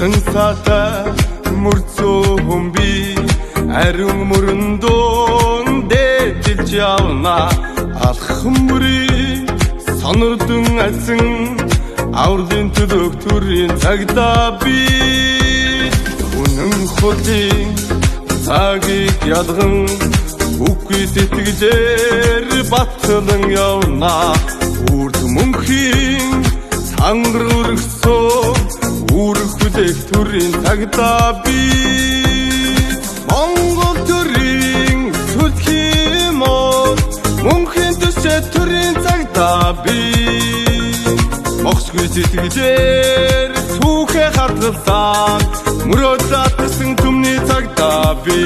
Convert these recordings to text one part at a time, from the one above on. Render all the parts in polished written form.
Тансата мөрцөө би ариун мөрөндөө дээжилж явна алхам бүрий сонордон асан авралын төлөв төрийн цагдаа би үнэн хотын цагийг ялган үгүй сэтгэлээр батлан явна үрд мөнхийн сангар өргөсөн үрх хүлээх төрийн цагдаа би Монгол төрийн сүлхийн мод мөнхийн төсөө төрийн цагдаа би Мохсгүй сэтгэлээр түүхэ хадгалсан мөрөөд татсан түмний цагдаа би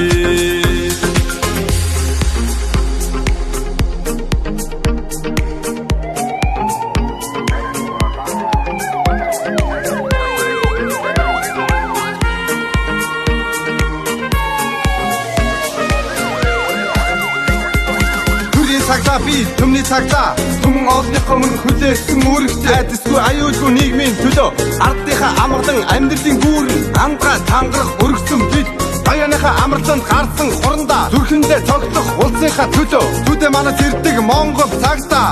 Цагтаа би түмний цагтаа түмэн олонныхоо мөн хүлээсэн үүрэгтэй айдасгүй аюулгүй нийгмийн төлөө ардынхаа амгалан амьдралын гүүрэн амгаа тангарах өргөсөн бид баяныхаа амралтанд гарсан хурандаа зүрхэндээ цогцох улсынхаа төлөө түдэ манаас ирдэг Монгол цагтаа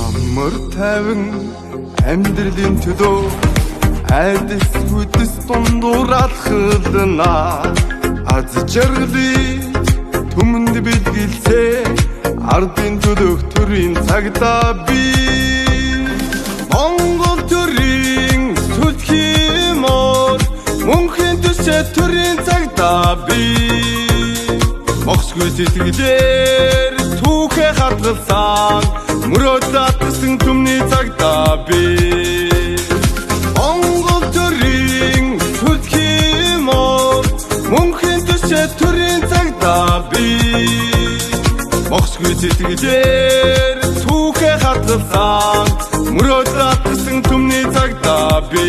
амар тайван амьдралын төлөө айдас хүдэс дундуур алхална аз жаргалыг Түмэнд бэлгэлцээ ардын төлөв төрийн цагдаа би Монгол төрийн сүлхийн мод мөнхийн төсөө төрийн цагдаа би Мохсгүй сэтгэлээр түүхэ хадгалсан мөрөөд татсан түмний цагдаа би Монгол төрийн сүлхийн мод мөнхийн төсөө төрийн цагдаа би Мохсгүй сэтгэлээр түүхэ хадгалсан мөрөөд татсан түмний цагдаа би